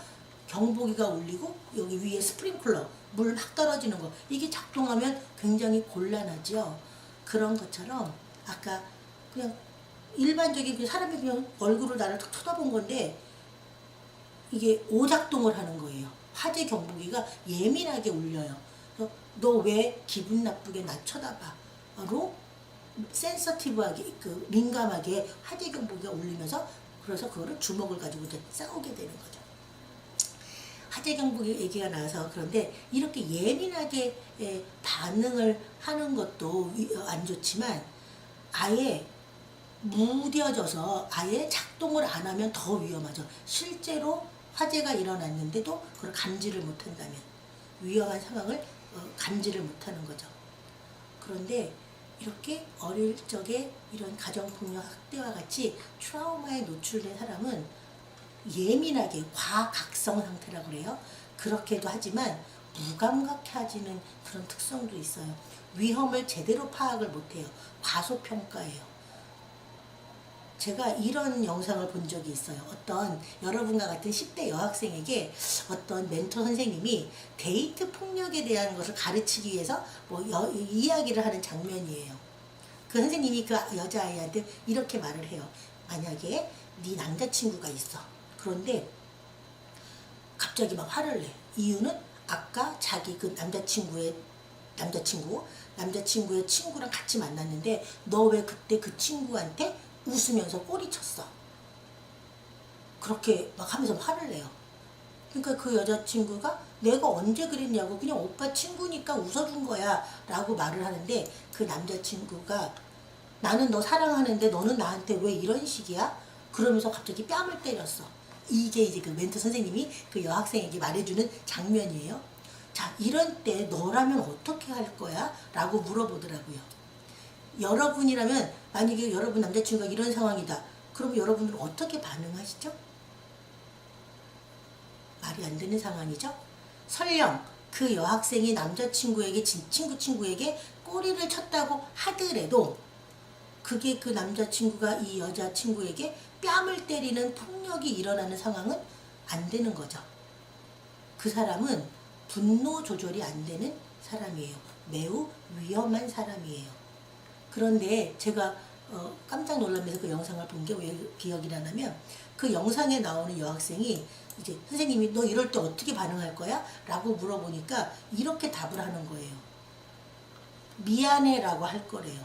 경보기가 울리고 여기 위에 스프링클러 물 막 떨어지는 거 이게 작동하면 굉장히 곤란하죠. 그런 것처럼 아까 그냥 일반적인 그 사람이 그냥 얼굴을 나를 탁 쳐다본 건데 이게 오작동을 하는 거예요. 화재 경보기가 예민하게 울려요. 그래서 너 왜 기분 나쁘게 나 쳐다봐?로 센서티브하게 그 민감하게 화재 경보기가 울리면서 그래서 그거를 주먹을 가지고 이제 싸우게 되는 거죠. 화재 경보기 얘기가 나와서 그런데 이렇게 예민하게 반응을 하는 것도 안 좋지만 아예 무뎌져서 아예 작동을 안 하면 더 위험하죠. 실제로 화재가 일어났는데도 그걸 감지를 못한다면 위험한 상황을 감지를 못하는 거죠. 그런데 이렇게 어릴 적에 이런 가정폭력 학대와 같이 트라우마에 노출된 사람은 예민하게 과각성 상태라고 그래요. 그렇게도 하지만 무감각해지는 그런 특성도 있어요. 위험을 제대로 파악을 못해요. 과소평가예요. 제가 이런 영상을 본 적이 있어요. 어떤 여러분과 같은 10대 여학생에게 어떤 멘토 선생님이 데이트 폭력에 대한 것을 가르치기 위해서 이야기를 하는 장면이에요. 그 선생님이 그 여자아이한테 이렇게 말을 해요. 만약에 네 남자친구가 있어. 그런데 갑자기 막 화를 내. 이유는 아까 자기 그 남자친구의 친구랑 같이 만났는데 너 왜 그때 그 친구한테 웃으면서 꼬리쳤어. 그렇게 막 하면서 화를 내요. 그러니까 그 여자친구가 내가 언제 그랬냐고 그냥 오빠 친구니까 웃어준 거야 라고 말을 하는데 그 남자친구가 나는 너 사랑하는데 너는 나한테 왜 이런 식이야? 그러면서 갑자기 뺨을 때렸어. 이게 이제 그 멘토 선생님이 그 여학생에게 말해주는 장면이에요. 자, 이런 때 너라면 어떻게 할 거야? 라고 물어보더라고요. 여러분이라면 만약에 여러분 남자친구가 이런 상황이다. 그럼 여러분들은 어떻게 반응하시죠? 말이 안 되는 상황이죠? 설령 그 여학생이 남자친구에게 친구에게 꼬리를 쳤다고 하더라도 그게 그 남자친구가 이 여자친구에게 뺨을 때리는 폭력이 일어나는 상황은 안 되는 거죠. 그 사람은 분노 조절이 안 되는 사람이에요. 매우 위험한 사람이에요. 그런데 제가 깜짝 놀라면서 그 영상을 본 게 왜 기억이 나냐면 그 영상에 나오는 여학생이 이제 선생님이 너 이럴 때 어떻게 반응할 거야? 라고 물어보니까 이렇게 답을 하는 거예요. 미안해 라고 할 거래요.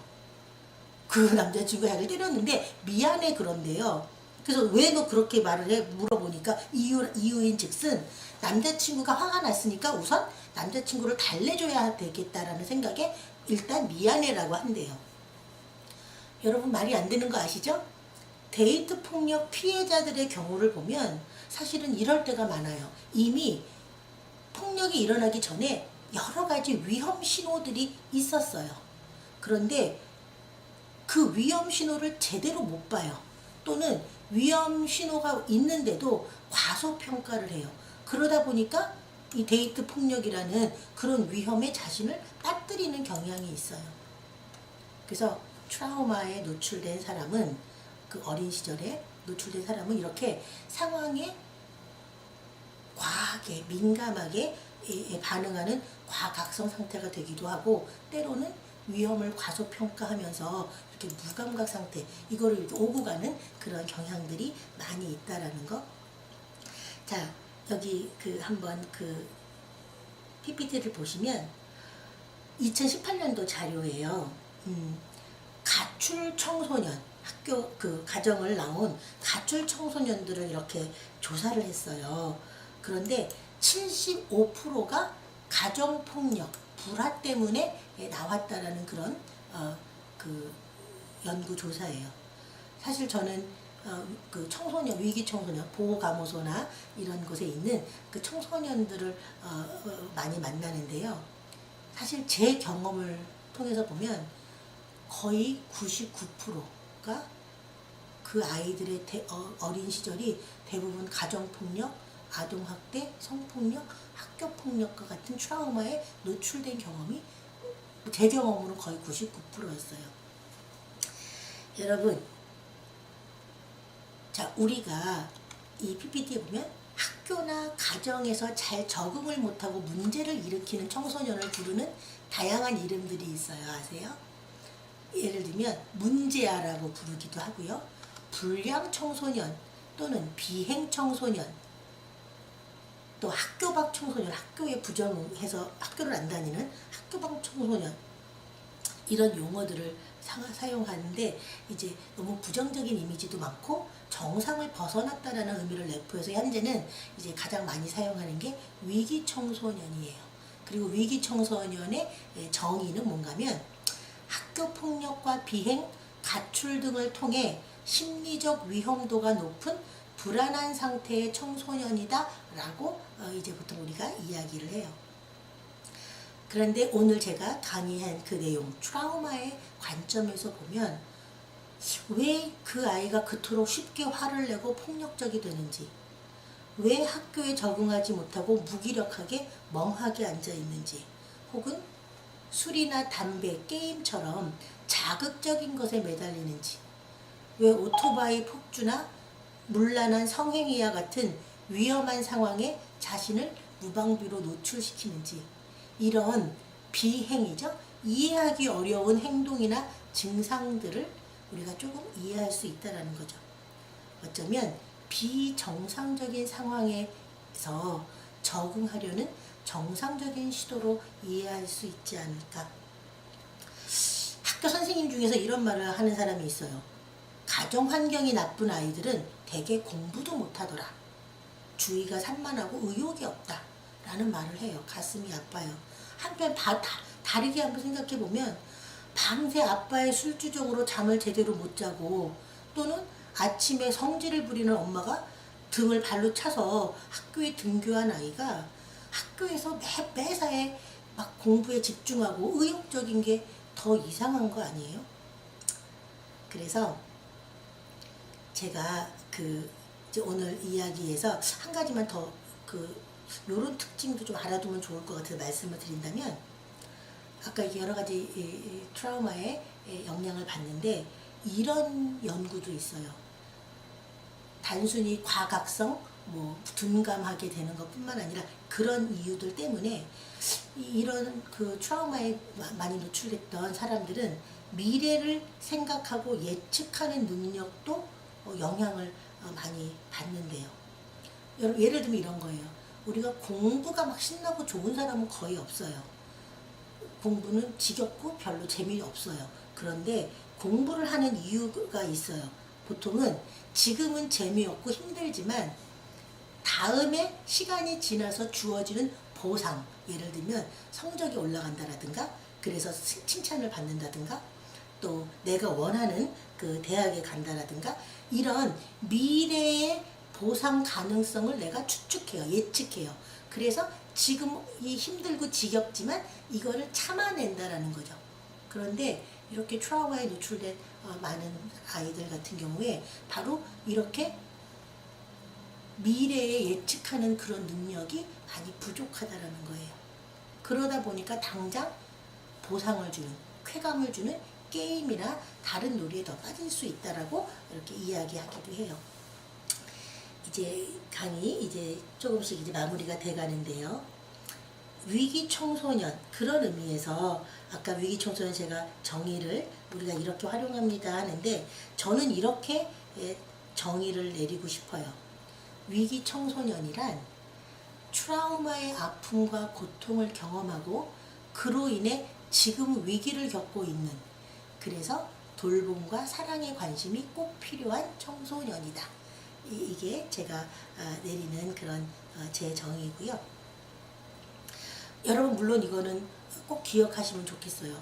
그 남자친구가 자기를 때렸는데 미안해 그런데요. 그래서 왜 너 그렇게 말을 해? 물어보니까 이유인 즉슨 남자친구가 화가 났으니까 우선 남자친구를 달래줘야 되겠다라는 생각에 일단 미안해라고 한대요. 여러분 말이 안 되는 거 아시죠? 데이트 폭력 피해자들의 경우를 보면 사실은 이럴 때가 많아요. 이미 폭력이 일어나기 전에 여러 가지 위험 신호들이 있었어요. 그런데 그 위험 신호를 제대로 못 봐요. 또는 위험 신호가 있는데도 과소평가를 해요. 그러다 보니까 이 데이트 폭력이라는 그런 위험에 자신을 빠뜨리는 경향이 있어요. 그래서 트라우마에 노출된 사람은 그 어린 시절에 노출된 사람은 이렇게 상황에 과하게 민감하게 반응하는 과각성 상태가 되기도 하고, 때로는 위험을 과소평가하면서 이렇게 무감각 상태, 이거를 이렇게 오고 가는 그런 경향들이 많이 있다라는 거. 자, 여기 한번 PPT를 보시면 2018년도 자료예요. 가출 청소년, 학교 가정을 나온 가출 청소년들을 이렇게 조사를 했어요. 그런데 75%가 가정폭력, 불화 때문에 나왔다라는 그런 연구 조사예요. 사실 저는 그 청소년, 위기 청소년, 보호감호소나 이런 곳에 있는 그 청소년들을 많이 만나는데요. 사실 제 경험을 통해서 보면 거의 99%가 그 아이들의 어린 시절이 대부분 가정폭력, 아동학대, 성폭력, 학교폭력과 같은 트라우마에 노출된 경험이 제 경험으로 거의 99%였어요. 여러분, 자, 우리가 이 PPT에 보면 학교나 가정에서 잘 적응을 못하고 문제를 일으키는 청소년을 부르는 다양한 이름들이 있어요. 아세요? 예를 들면 문제아라고 부르기도 하고요. 불량 청소년 또는 비행 청소년, 또 학교 밖 청소년, 학교에 부정해서 학교를 안 다니는 학교 밖 청소년, 이런 용어들을 사용하는데 이제 너무 부정적인 이미지도 많고 정상을 벗어났다라는 의미를 내포해서 현재는 이제 가장 많이 사용하는 게 위기 청소년이에요. 그리고 위기 청소년의 정의는 뭔가면 학교 폭력과 비행, 가출 등을 통해 심리적 위험도가 높은 불안한 상태의 청소년이다 라고 이제 보통 우리가 이야기를 해요. 그런데 오늘 제가 강의한 그 내용, 트라우마의 관점에서 보면 왜 그 아이가 그토록 쉽게 화를 내고 폭력적이 되는지, 왜 학교에 적응하지 못하고 무기력하게 멍하게 앉아 있는지, 혹은 술이나 담배, 게임처럼 자극적인 것에 매달리는지, 왜 오토바이 폭주나 문란한 성행위와 같은 위험한 상황에 자신을 무방비로 노출시키는지, 이런 비행이죠. 이해하기 어려운 행동이나 증상들을 우리가 조금 이해할 수 있다는 거죠. 어쩌면 비정상적인 상황에서 적응하려는 정상적인 시도로 이해할 수 있지 않을까. 학교 선생님 중에서 이런 말을 하는 사람이 있어요. 가정 환경이 나쁜 아이들은 대개 공부도 못하더라. 주의가 산만하고 의욕이 없다. 라는 말을 해요. 가슴이 아파요. 한편 다르게 한번 생각해 보면 밤새 아빠의 술주정으로 잠을 제대로 못 자고, 또는 아침에 성질을 부리는 엄마가 등을 발로 차서 학교에 등교한 아이가 학교에서 매사에 막 공부에 집중하고 의욕적인 게 더 이상한 거 아니에요? 그래서 제가 이제 오늘 이야기에서 한 가지만 더 요런 특징도 좀 알아두면 좋을 것 같아서 말씀을 드린다면, 아까 여러 가지 트라우마에 영향을 받는데 이런 연구도 있어요. 단순히 과각성, 둔감하게 되는 것뿐만 아니라 그런 이유들 때문에 이런 트라우마에 많이 노출됐던 사람들은 미래를 생각하고 예측하는 능력도 영향을 많이 받는데요. 예를 들면 이런 거예요. 우리가 공부가 막 신나고 좋은 사람은 거의 없어요. 공부는 지겹고 별로 재미없어요. 그런데 공부를 하는 이유가 있어요. 보통은 지금은 재미없고 힘들지만 다음에 시간이 지나서 주어지는 보상, 예를 들면 성적이 올라간다라든가, 그래서 칭찬을 받는다든가, 또 내가 원하는 그 대학에 간다라든가, 이런 미래의 보상 가능성을 내가 추측해요. 예측해요. 그래서 지금 이 힘들고 지겹지만 이거를 참아낸다라는 거죠. 그런데 이렇게 트라우마에 노출된 많은 아이들 같은 경우에 바로 이렇게 미래에 예측하는 그런 능력이 많이 부족하다라는 거예요. 그러다 보니까 당장 보상을 주는, 쾌감을 주는 게임이나 다른 놀이에 더 빠질 수 있다라고 이렇게 이야기하기도 해요. 이제 강의 이제 조금씩 이제 마무리가 돼 가는데요. 위기 청소년 그런 의미에서 아까 위기 청소년 제가 정의를 우리가 이렇게 활용합니다 하는데 저는 이렇게 정의를 내리고 싶어요. 위기 청소년이란 트라우마의 아픔과 고통을 경험하고 그로 인해 지금 위기를 겪고 있는, 그래서 돌봄과 사랑의 관심이 꼭 필요한 청소년이다. 이게 제가 내리는 그런 제 정의고요. 여러분 물론 이거는 꼭 기억하시면 좋겠어요.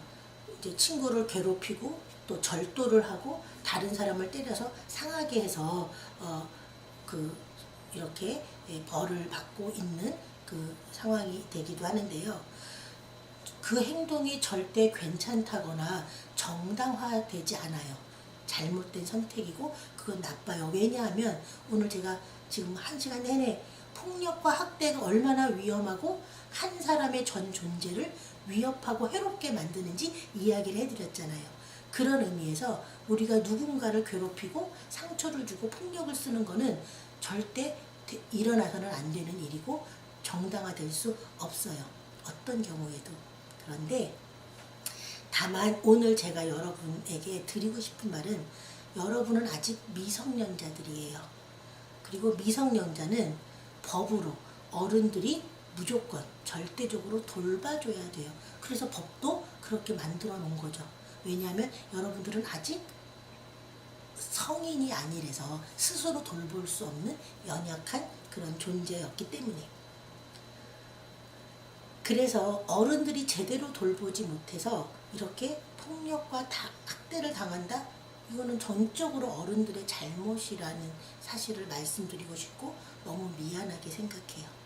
이제 친구를 괴롭히고 또 절도를 하고 다른 사람을 때려서 상하게 해서 이렇게 벌을 받고 있는 그 상황이 되기도 하는데요. 그 행동이 절대 괜찮다거나 정당화되지 않아요. 잘못된 선택이고 그건 나빠요. 왜냐하면 오늘 제가 지금 1시간 내내 폭력과 학대가 얼마나 위험하고 한 사람의 전 존재를 위협하고 해롭게 만드는지 이야기를 해드렸잖아요. 그런 의미에서 우리가 누군가를 괴롭히고 상처를 주고 폭력을 쓰는 거는 절대 일어나서는 안 되는 일이고 정당화될 수 없어요. 어떤 경우에도. 그런데 다만 오늘 제가 여러분에게 드리고 싶은 말은 여러분은 아직 미성년자들이에요. 그리고 미성년자는 법으로 어른들이 무조건 절대적으로 돌봐줘야 돼요. 그래서 법도 그렇게 만들어 놓은 거죠. 왜냐하면 여러분들은 아직 성인이 아니라서 스스로 돌볼 수 없는 연약한 그런 존재였기 때문에. 그래서 어른들이 제대로 돌보지 못해서 이렇게 폭력과 학대를 당한다? 이거는 전적으로 어른들의 잘못이라는 사실을 말씀드리고 싶고 너무 미안하게 생각해요.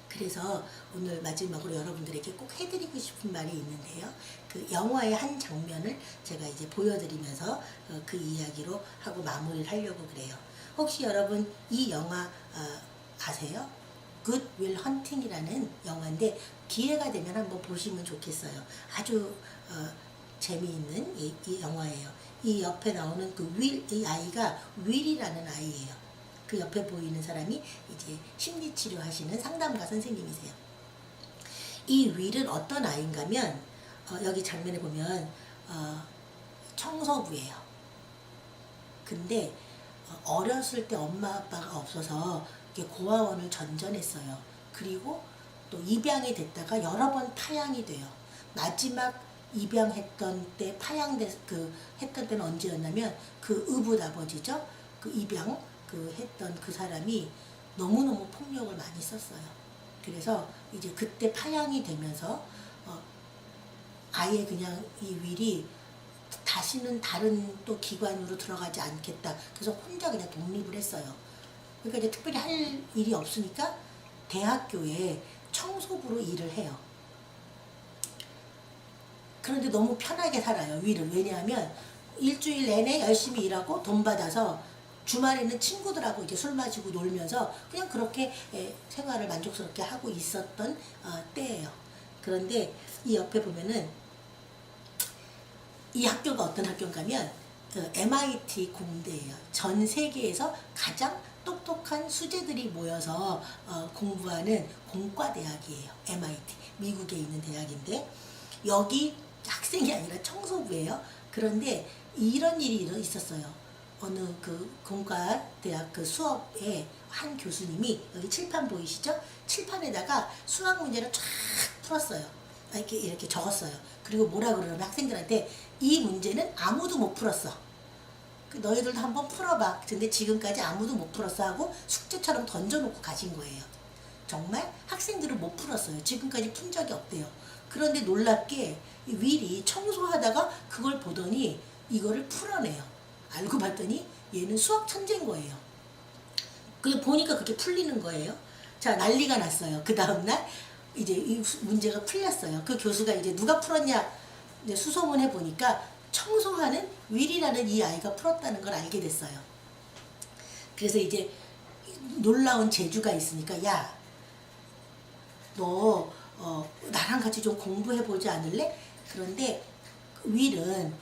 그래서 오늘 마지막으로 여러분들에게 꼭 해드리고 싶은 말이 있는데요. 그 영화의 한 장면을 제가 이제 보여드리면서 그 이야기로 하고 마무리를 하려고 그래요. 혹시 여러분 이 영화 아세요? Good Will Hunting이라는 영화인데 기회가 되면 한번 보시면 좋겠어요. 아주 재미있는 이 영화예요. 이 옆에 나오는 이 아이가 윌이라는 아이예요. 그 옆에 보이는 사람이 이제 심리치료 하시는 상담가 선생님이세요. 이 윌은 어떤 아이인가면 여기 장면에 보면 청소부예요. 근데 어렸을 때 엄마 아빠가 없어서 고아원을 전전했어요. 그리고 또 입양이 됐다가 여러 번 파양이 돼요. 마지막 입양했던 때 했던 때는 언제였냐면 그 의붓아버지죠. 그 입양 했던 그 사람이 너무너무 폭력을 많이 썼어요. 그래서 이제 그때 파양이 되면서 아예 그냥 이 윌이 다시는 다른 또 기관으로 들어가지 않겠다. 그래서 혼자 그냥 독립을 했어요. 그러니까 이제 특별히 할 일이 없으니까 대학교에 청소부로 일을 해요. 그런데 너무 편하게 살아요, 윌은. 왜냐하면 일주일 내내 열심히 일하고 돈 받아서 주말에는 친구들하고 이제 술 마시고 놀면서 그냥 그렇게 생활을 만족스럽게 하고 있었던 때예요. 그런데 이 옆에 보면은 이 학교가 어떤 학교인가면 MIT 공대예요. 전 세계에서 가장 똑똑한 수재들이 모여서 공부하는 공과대학이에요. MIT, 미국에 있는 대학인데 여기 학생이 아니라 청소부예요. 그런데 이런 일이 있었어요. 어느 그 공과대학 그 수업에 한 교수님이 여기 칠판 보이시죠? 칠판에다가 수학 문제를 쫙 풀었어요. 이렇게 적었어요. 그리고 뭐라 그러면 학생들한테 이 문제는 아무도 못 풀었어. 너희들도 한번 풀어봐. 근데 지금까지 아무도 못 풀었어 하고 숙제처럼 던져놓고 가신 거예요. 정말 학생들은 못 풀었어요. 지금까지 푼 적이 없대요. 그런데 놀랍게 윌이 청소하다가 그걸 보더니 이거를 풀어내요. 알고 봤더니 얘는 수학 천재인 거예요. 그냥 보니까 그렇게 풀리는 거예요. 자, 난리가 났어요. 그 다음날 이제 이 문제가 풀렸어요. 그 교수가 이제 누가 풀었냐 이제 수소문 해보니까 청소하는 윌이라는 이 아이가 풀었다는 걸 알게 됐어요. 그래서 이제 놀라운 재주가 있으니까 야, 너 나랑 같이 좀 공부해보지 않을래? 그런데 윌은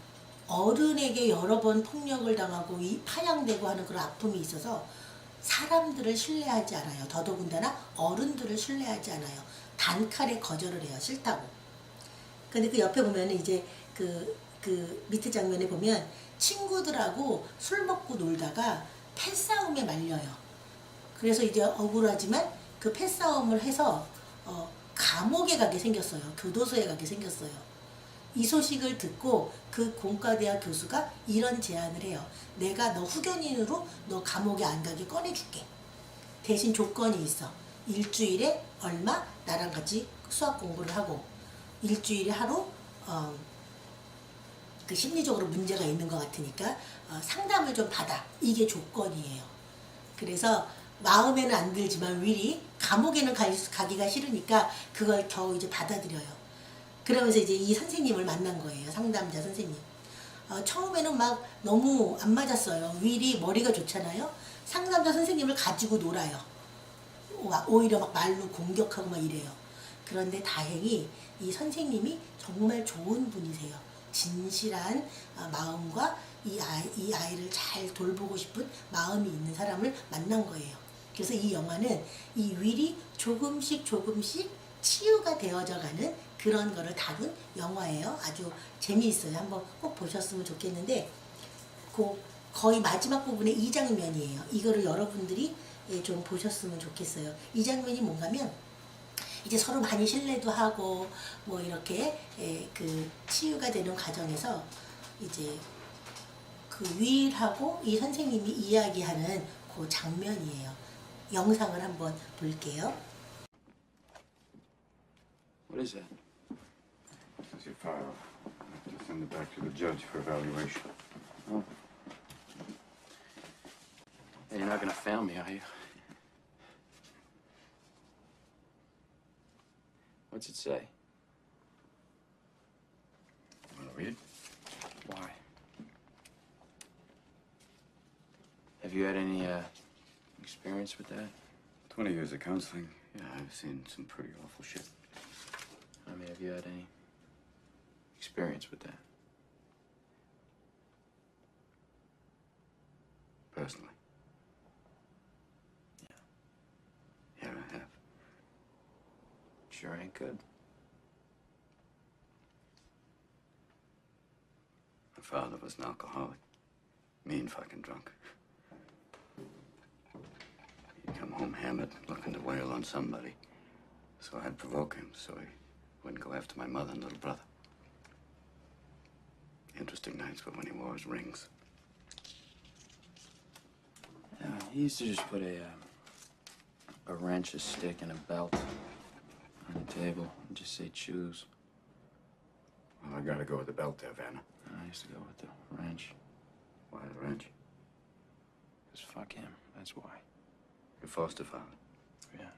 어른에게 여러 번 폭력을 당하고 파양되고 하는 그런 아픔이 있어서 사람들을 신뢰하지 않아요. 더더군다나 어른들을 신뢰하지 않아요. 단칼에 거절을 해요. 싫다고. 근데 그 옆에 보면 이제 그 밑에 장면에 보면 친구들하고 술 먹고 놀다가 패싸움에 말려요. 그래서 이제 억울하지만 그 패싸움을 해서 감옥에 가게 생겼어요. 교도소에 가게 생겼어요. 이 소식을 듣고 그 공과대학 교수가 이런 제안을 해요. 내가 너 후견인으로 너 감옥에 안 가게 꺼내줄게. 대신 조건이 있어. 일주일에 얼마 나랑 같이 수학 공부를 하고 일주일에 하루 그 심리적으로 문제가 있는 것 같으니까 상담을 좀 받아. 이게 조건이에요. 그래서 마음에는 안 들지만 윌이 감옥에는 가기가 싫으니까 그걸 겨우 이제 받아들여요. 그러면서 이제 이 선생님을 만난 거예요. 상담자 선생님. 처음에는 막 너무 안 맞았어요. 윌이 머리가 좋잖아요. 상담자 선생님을 가지고 놀아요. 오히려 막 말로 공격하고 막 이래요. 그런데 다행히 이 선생님이 정말 좋은 분이세요. 진실한 마음과 이 아이를 잘 돌보고 싶은 마음이 있는 사람을 만난 거예요. 그래서 이 영화는 이 윌이 조금씩 치유가 되어져 가는 그런 거를 다룬 영화예요. 아주 재미있어요. 한번 꼭 보셨으면 좋겠는데 거의 마지막 부분의 이 장면이에요. 이거를 여러분들이 좀 보셨으면 좋겠어요. 이 장면이 뭔가면 이제 서로 많이 신뢰도 하고 뭐 이렇게 그 치유가 되는 과정에서 이제 그 윌하고 이 선생님이 이야기하는 그 장면이에요. 영상을 한번 볼게요. What is that? That's your file. I have to send it back to the judge for evaluation. Oh. Hey, you're not gonna fail me, are you? What's it say? Want to read it? Why? Have you had any, experience with that? 20 years of counseling. Yeah, I've seen some pretty awful shit. I mean, have you had any experience with that? Personally. Yeah. Yeah, I have. Sure ain't good. My father was an alcoholic. Mean fucking drunk. He'd come home hammered, looking to wail on somebody. So I'd provoke him so he wouldn't go after my mother and little brother. Interesting nights were when he wore his rings. Yeah, he used to just put a wrench, a stick, and a belt on the table and just say choose. Well, I gotta go with the belt there, Vanna. I used to go with the wrench. Why the wrench? Because fuck him, that's why. Your foster father. Yeah.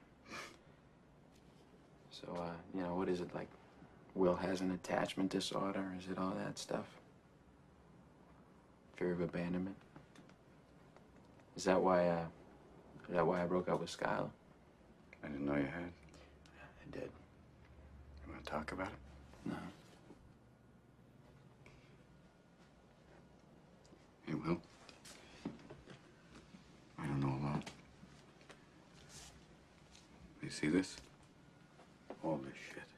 So, you know, what is it like? Will has an attachment disorder? Is it all that stuff? Fear of abandonment? Is that why I broke up with Skylar? I didn't know you had. I did. You want to talk about it? No. Hey, Will. I don't know a lot. You see this? All this shit.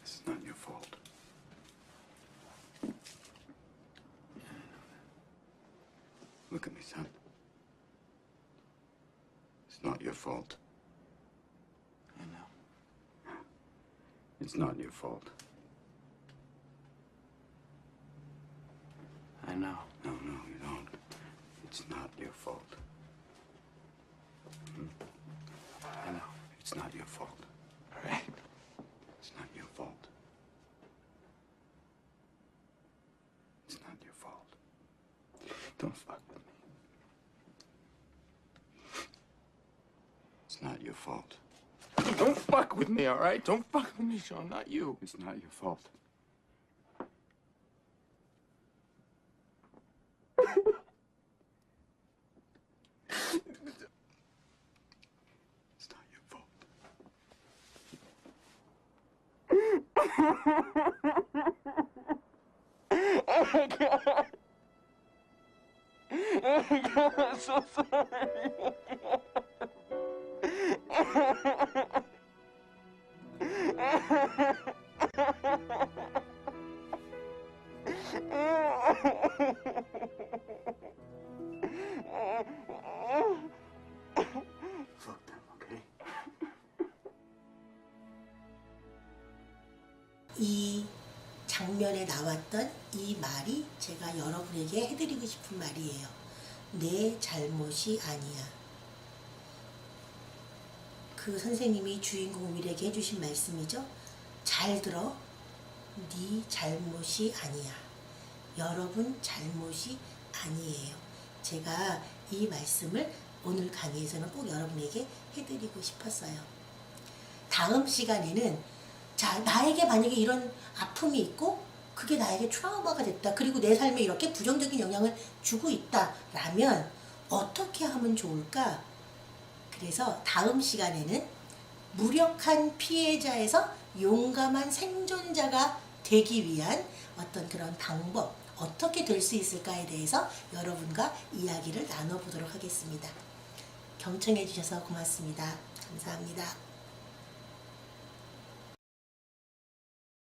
This is not your fault. Look at me, son. It's not your fault. I know. It's not your fault. I know. No, you don't. It's not your fault. I know. It's not your fault. All right. It's not your fault. It's not your fault. Don't fuck with me. It's not your fault. Don't fuck with me, all right? Don't fuck with me, Sean, not you. It's not your fault. It's not your fault. Oh my God. so sorry. Fuck them, okay? 이 장면에 나왔던 이 말이 제가 여러분에게 해드리고 싶은 말이에요. 내 잘못이 아니야. 그 선생님이 주인공 윌에게 해주신 말씀이죠. 잘 들어. 네 잘못이 아니야. 여러분 잘못이 아니에요. 제가 이 말씀을 오늘 강의에서는 꼭 여러분에게 해드리고 싶었어요. 다음 시간에는 자, 나에게 만약에 이런 아픔이 있고 그게 나에게 트라우마가 됐다. 그리고 내 삶에 이렇게 부정적인 영향을 주고 있다라면 어떻게 하면 좋을까? 그래서 다음 시간에는 무력한 피해자에서 용감한 생존자가 되기 위한 어떤 그런 방법, 어떻게 될 수 있을까에 대해서 여러분과 이야기를 나눠보도록 하겠습니다. 경청해 주셔서 고맙습니다. 감사합니다.